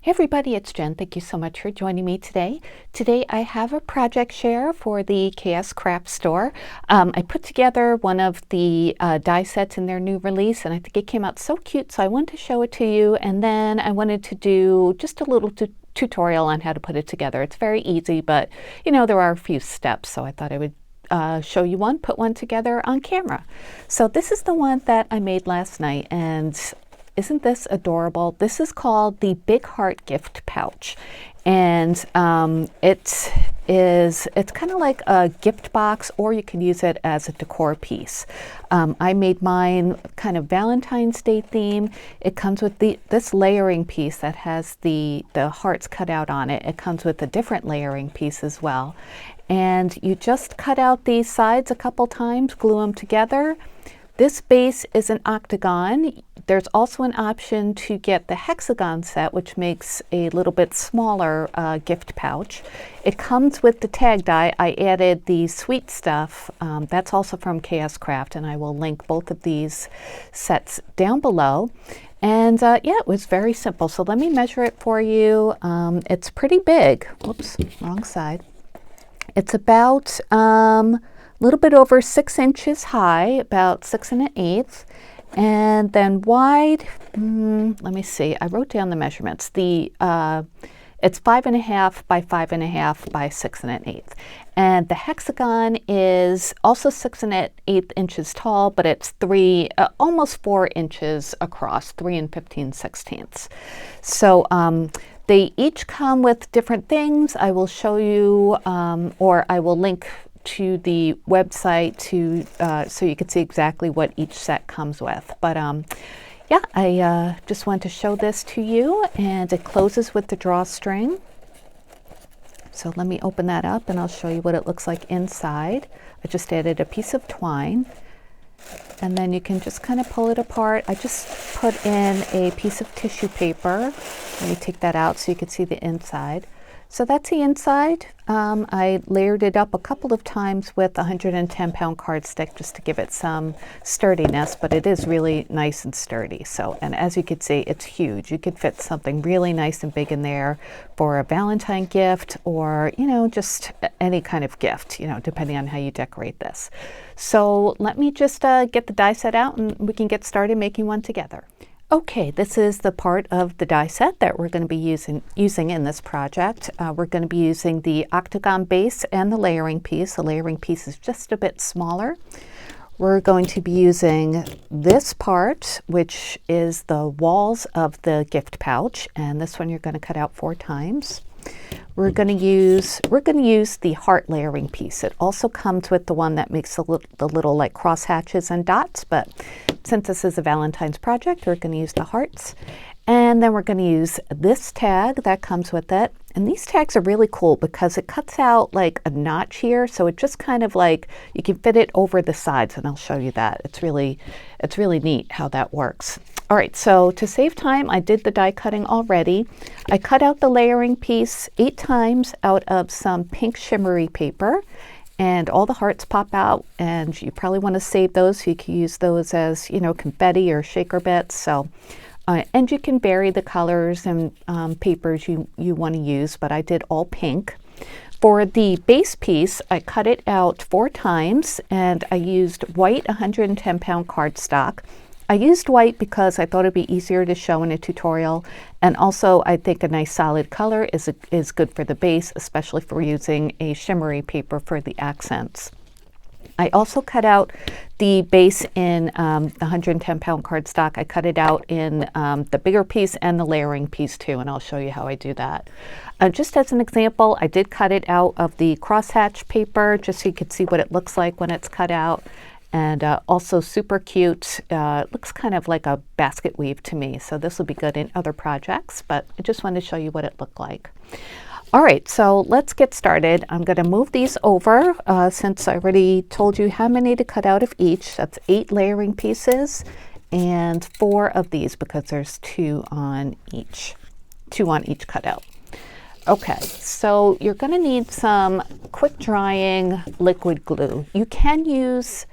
Hey everybody, it's Jen. Thank you so much for joining me today. Today I have a project share for the KSCraft store. I put together one of the die sets in their new release, and I think it came out so cute, so I wanted to show it to you, and then I wanted to do just a little tutorial on how to put it together. It's very easy, but you know, there are a few steps, so I thought I would show you one, put one together on camera. So this is the one that I made last night, and isn't this adorable? This is called the Big Heart Gift Pouch, and it's kind of like a gift box, or you can use it as a decor piece. I made mine kind of Valentine's Day theme. It comes with this layering piece that has the hearts cut out on it. It comes with a different layering piece as well, and you just cut out these sides a couple times, glue them together. This base is an octagon. There's also an option to get the hexagon set, which makes a little bit smaller gift pouch. It comes with the tag die. I added the sweet stuff. That's also from KSCraft, and I will link both of these sets down below. And yeah, it was very simple. So let me measure it for you. It's pretty big. Whoops, wrong side. It's about a little bit over 6 inches high, about 6 1/8, and then wide. Let me see. I wrote down the measurements. It's 5.5 by 5.5 by 6 1/8, and the hexagon is also 6 1/8 inches tall, but it's almost 4 inches across, 3 15/16. So they each come with different things. I will show you, or I will link to the website so you can see exactly what each set comes with. But yeah, I just want to show this to you, and it closes with the drawstring. So let me open that up and I'll show you what it looks like inside. I just added a piece of twine, and then you can just kind of pull it apart. I just put in a piece of tissue paper. Let me take that out so you can see the inside. So that's the inside. I layered it up a couple of times with a 110-pound cardstock just to give it some sturdiness, but it is really nice and sturdy. So, and as you can see, it's huge. You could fit something really nice and big in there for a Valentine gift, or, you know, just any kind of gift, you know, depending on how you decorate this. So let me just get the die set out and we can get started making one together. Okay, this is the part of the die set that we're going to be using in this project. We're going to be using the octagon base and the layering piece. The layering piece is just a bit smaller. We're going to be using this part, which is the walls of the gift pouch, and this one you're going to cut out 4 times. We're going to use the heart layering piece. It also comes with the one that makes the little like cross hatches and dots, but since this is a Valentine's project, we're going to use the hearts. And then we're going to use this tag that comes with it. And these tags are really cool because it cuts out like a notch here, so it just kind of like, you can fit it over the sides, and I'll show you that. It's really neat how that works. All right, so to save time, I did the die cutting already. I cut out the layering piece 8 times out of some pink shimmery paper, and all the hearts pop out, and you probably want to save those so you can use those as, you know, confetti or shaker bits. So, and you can vary the colors and papers you want to use, but I did all pink. For the base piece, I cut it out 4 times, and I used white 110-pound cardstock. I used white because I thought it'd be easier to show in a tutorial, and also I think a nice solid color is good for the base, especially for using a shimmery paper for the accents. I also cut out the base in the 110-pound cardstock. I cut it out in the bigger piece and the layering piece too, and I'll show you how I do that. Just as an example, I did cut it out of the crosshatch paper just so you could see what it looks like when it's cut out. And also super cute. It looks kind of like a basket weave to me, so this will be good in other projects, but I just wanted to show you what it looked like. All right, so let's get started. I'm going to move these over since I already told you how many to cut out of each. That's 8 layering pieces and 4 of these because there's 2 on each cutout. Okay, so you're going to need some quick drying liquid glue. You can use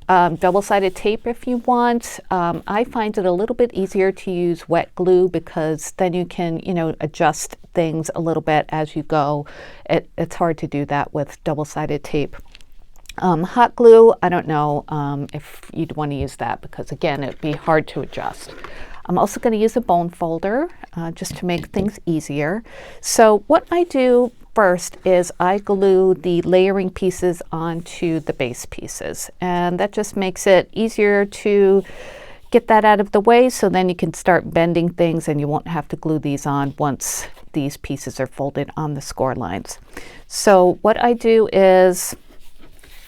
double-sided tape if you want. I find it a little bit easier to use wet glue because then you can, adjust things a little bit as you go. It's hard to do that with double-sided tape. Hot glue, I don't know if you'd want to use that because, again, it'd be hard to adjust. I'm also going to use a bone folder just to make things easier. So what I do first is I glue the layering pieces onto the base pieces, and that just makes it easier to get that out of the way, so then you can start bending things and you won't have to glue these on once these pieces are folded on the score lines. So what I do is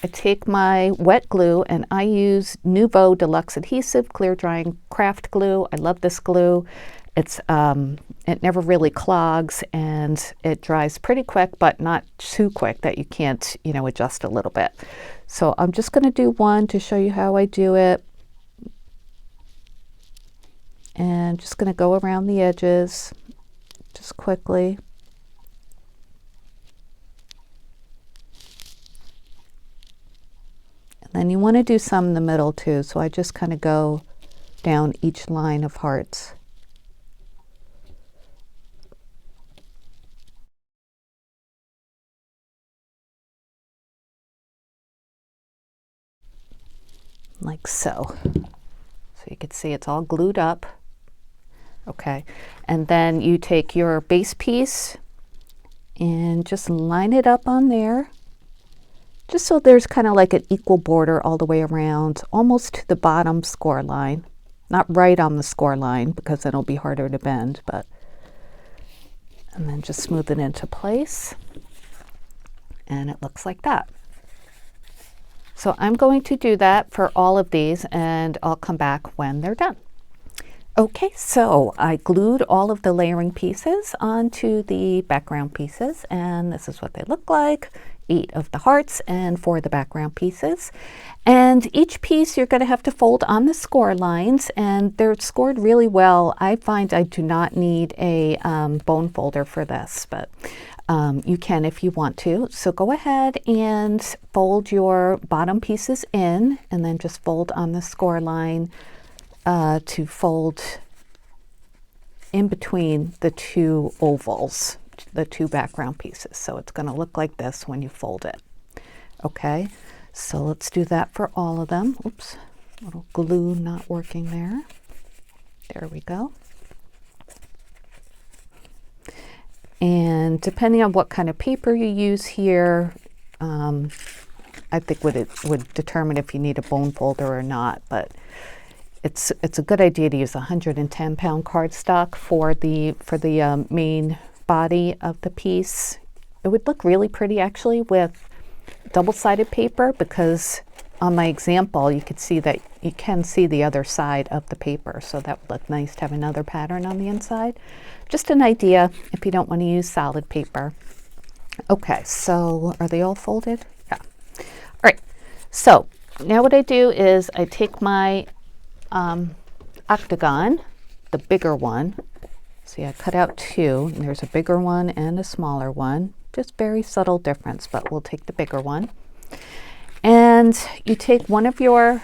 I take my wet glue and I use Nouveau Deluxe Adhesive Clear Drying Craft Glue. I love this glue. It's it never really clogs and it dries pretty quick, but not too quick that you can't, adjust a little bit. So I'm just going to do one to show you how I do it. And just going to go around the edges just quickly. Then you want to do some in the middle too, so I just kind of go down each line of hearts. Like so. So you can see it's all glued up. Okay, and then you take your base piece and just line it up on there. Just so there's kind of like an equal border all the way around, almost to the bottom score line. Not right on the score line because then it'll be harder to bend, but and then just smooth it into place. And it looks like that. So I'm going to do that for all of these and I'll come back when they're done. Okay, so I glued all of the layering pieces onto the background pieces, and this is what they look like. 8 of the hearts and 4 of the background pieces. And each piece you're going to have to fold on the score lines, and they're scored really well. I find I do not need a bone folder for this, but you can if you want to. So go ahead and fold your bottom pieces in, and then just fold on the score line to fold in between the 2 ovals, the 2 background pieces. So it's going to look like this when you fold it. Okay, so let's do that for all of them. Oops, little glue not working there. There we go. And depending on what kind of paper you use here, I think it would determine if you need a bone folder or not, but it's a good idea to use 110-pound cardstock for the main body of the piece. It would look really pretty actually with double-sided paper, because on my example you could see that you can see the other side of the paper, so that would look nice to have another pattern on the inside. Just an idea if you don't want to use solid paper. Okay, so are they all folded? Yeah. All right, so now what I do is I take my octagon, the bigger one. See, I cut out 2, and there's a bigger one and a smaller one. Just very subtle difference, but we'll take the bigger one. And you take one of your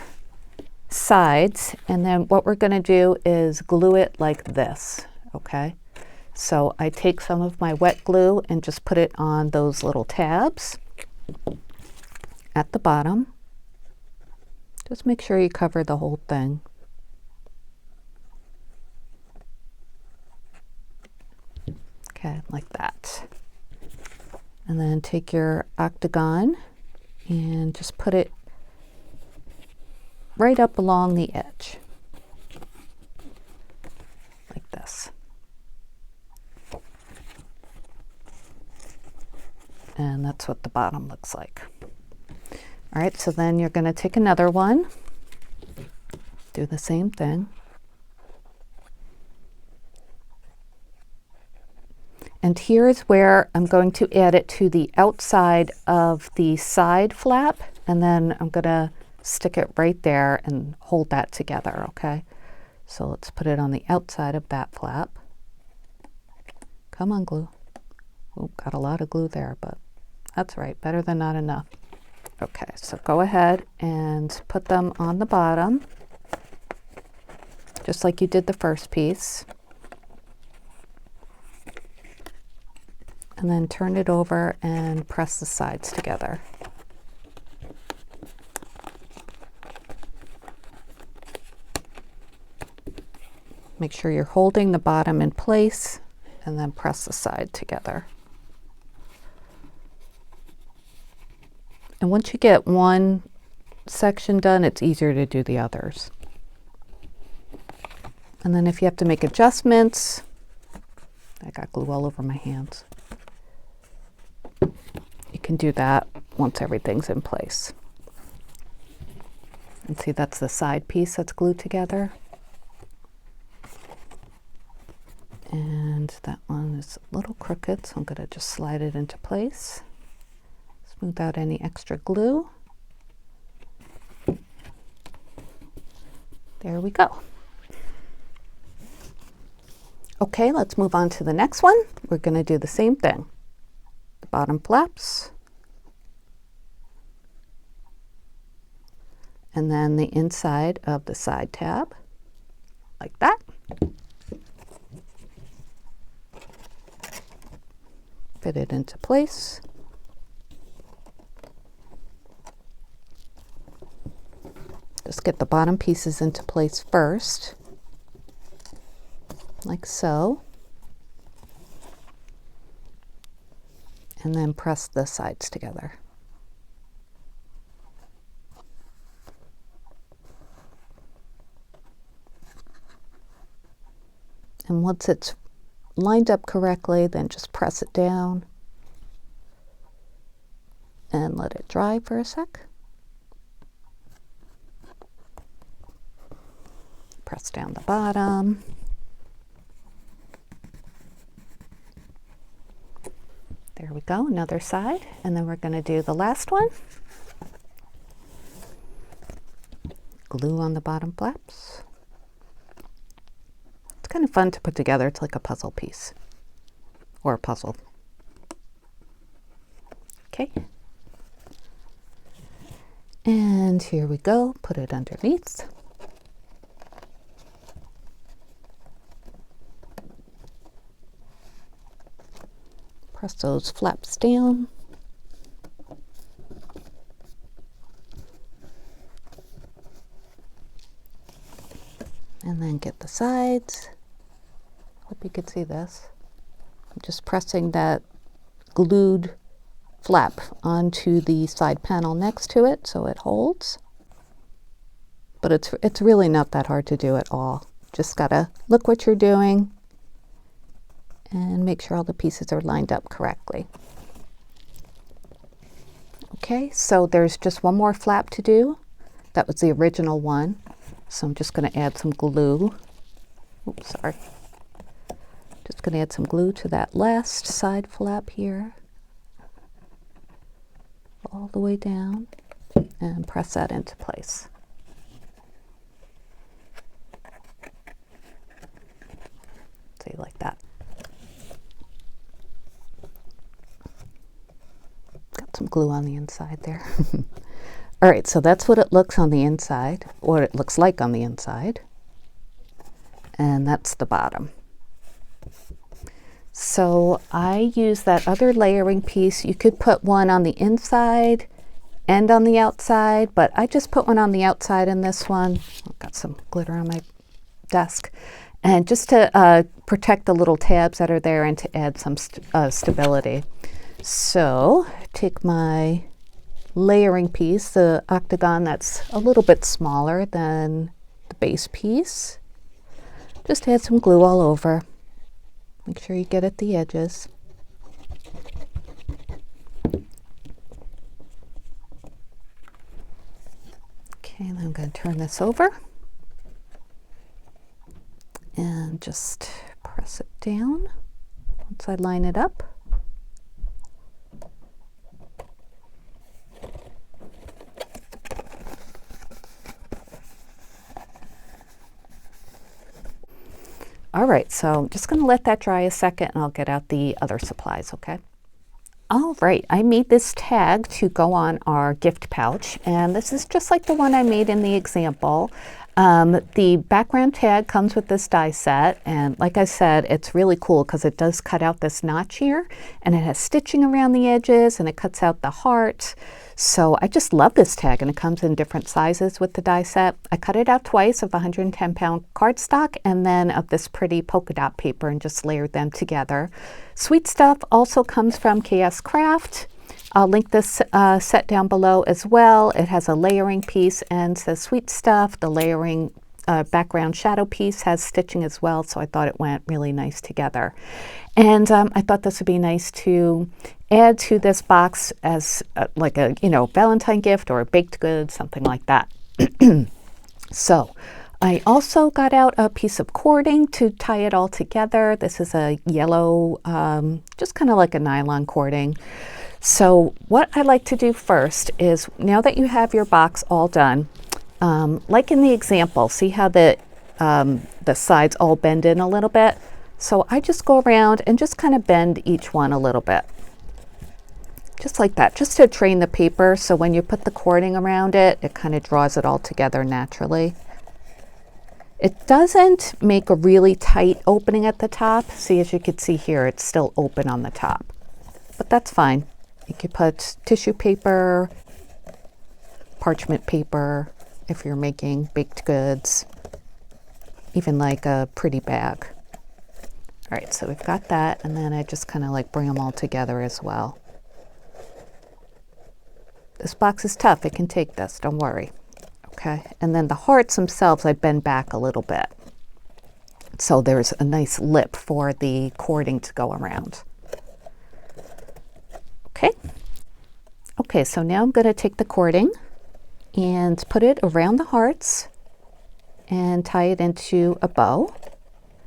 sides, and then what we're going to do is glue it like this, okay? So I take some of my wet glue and just put it on those little tabs at the bottom. Just make sure you cover the whole thing. Okay, like that. And then take your octagon and just put it right up along the edge, like this. And that's what the bottom looks like. All right, so then you're going to take another one, do the same thing. And here is where I'm going to add it to the outside of the side flap, and then I'm going to stick it right there and hold that together, okay? So let's put it on the outside of that flap. Come on, glue. Oh, got a lot of glue there, but that's right, better than not enough. Okay, so go ahead and put them on the bottom, just like you did the first piece. And then turn it over and press the sides together. Make sure you're holding the bottom in place and then press the side together. And once you get one section done, it's easier to do the others. And then if you have to make adjustments, I got glue all over my hands. You can do that once everything's in place. And see, that's the side piece that's glued together. And that one is a little crooked, so I'm going to just slide it into place. Smooth out any extra glue. There we go. Okay, let's move on to the next one. We're going to do the same thing. The bottom flaps. And then the inside of the side tab, like that. Fit it into place. Just get the bottom pieces into place first, like so. And then press the sides together. And once it's lined up correctly, then just press it down and let it dry for a sec. Press down the bottom. There we go, another side. And then we're going to do the last one. Glue on the bottom flaps. It's kind of fun to put together. It's like a puzzle piece or a puzzle. Okay. And here we go. Put it underneath. Press those flaps down. And then get the sides. Hope you can see this. I'm just pressing that glued flap onto the side panel next to it so it holds. But it's really not that hard to do at all. Just gotta look what you're doing and make sure all the pieces are lined up correctly. Okay, so there's just one more flap to do. That was the original one. So I'm just going to add some glue. Oops, sorry. Just going to add some glue to that last side flap here. All the way down and press that into place. See, like that. Got some glue on the inside there. All right, so that's what it looks on the inside, what it looks like on the inside. And that's the bottom. So I use that other layering piece. You could put one on the inside and on the outside, but I just put one on the outside in this one. I've got some glitter on my desk. And just to protect the little tabs that are there and to add some stability. So take my layering piece, the octagon that's a little bit smaller than the base piece. Just add some glue all over. Make sure you get at the edges. Okay, and I'm going to turn this over and just press it down once I line it up. All right, so I'm just going to let that dry a second and I'll get out the other supplies, okay? All right, I made this tag to go on our gift pouch, and this is just like the one I made in the example. The background tag comes with this die set, and like I said, it's really cool because it does cut out this notch here, and it has stitching around the edges, and it cuts out the heart. So I just love this tag, and it comes in different sizes with the die set. I cut it out twice of 110-pound cardstock and then of this pretty polka dot paper and just layered them together. Sweet Stuff also comes from KSCraft. I'll link this set down below as well. It has a layering piece and says Sweet Stuff. The layering background shadow piece has stitching as well, so I thought it went really nice together. And I thought this would be nice to add to this box as like a, Valentine gift or a baked good, something like that. So I also got out a piece of cording to tie it all together. This is a yellow, just kind of like a nylon cording. So what I like to do first is, now that you have your box all done, like in the example, see how the sides all bend in a little bit? So I just go around and just kind of bend each one a little bit. Just like that, just to train the paper, so when you put the cording around it, it kind of draws it all together naturally. It doesn't make a really tight opening at the top. See, as you can see here, it's still open on the top, but that's fine. You could put tissue paper, parchment paper, if you're making baked goods, even like a pretty bag. All right, so we've got that, and then I just kind of like bring them all together as well. This box is tough, it can take this, don't worry. Okay, and then the hearts themselves, I bend back a little bit. So there's a nice lip for the cording to go around. Okay. Okay, so now I'm gonna take the cording and put it around the hearts and tie it into a bow.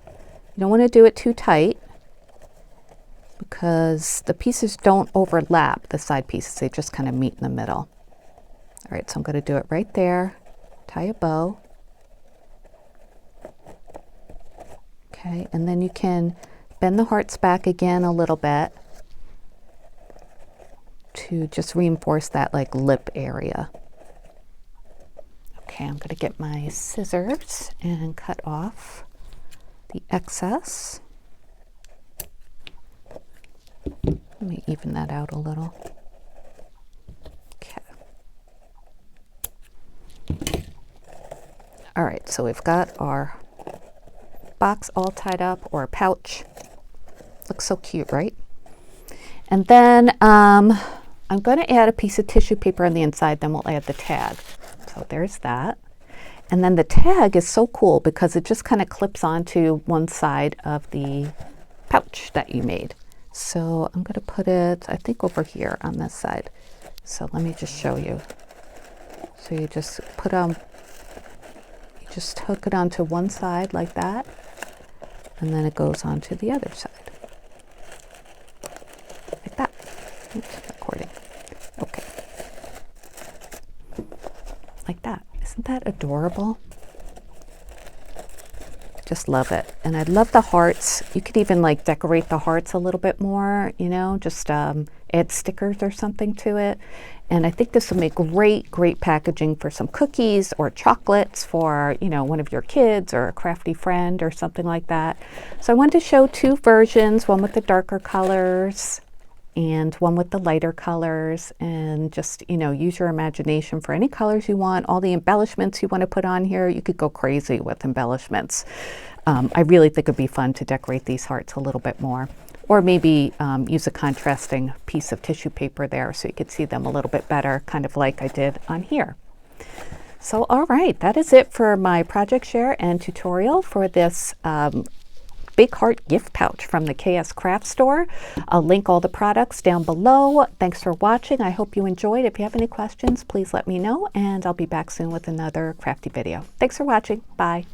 You don't want to do it too tight because the pieces don't overlap, the side pieces, they just kind of meet in the middle. All right, so I'm going to do it right there, tie a bow. Okay, and then you can bend the hearts back again a little bit to just reinforce that like lip area. Okay, I'm going to get my scissors and cut off the excess. Let me even that out a little. Okay. All right, so we've got our box all tied up, or a pouch. Looks so cute, right? And then I'm going to add a piece of tissue paper on the inside, then we'll add the tag. So there's that. And then the tag is so cool because it just kind of clips onto one side of the pouch that you made. So I'm going to put it, I think, over here on this side. So let me just show you. So you just put you just hook it onto one side like that, and then it goes onto the other side. Like that. Oops, recording. Okay. Like that. Isn't that adorable? Just love it. And I love the hearts. You could even like decorate the hearts a little bit more, just add stickers or something to it. And I think this will make great packaging for some cookies or chocolates for, one of your kids or a crafty friend or something like that. So I wanted to show two versions, one with the darker colors and one with the lighter colors, and just, use your imagination for any colors you want. All the embellishments you want to put on here, you could go crazy with embellishments. I really think it'd be fun to decorate these hearts a little bit more, or maybe use a contrasting piece of tissue paper there so you could see them a little bit better, kind of like I did on here. So all right, that is it for my project share and tutorial for this Big Heart gift pouch from the KSCraft store. I'll link all the products down below. Thanks for watching. I hope you enjoyed. If you have any questions, please let me know, and I'll be back soon with another crafty video. Thanks for watching. Bye.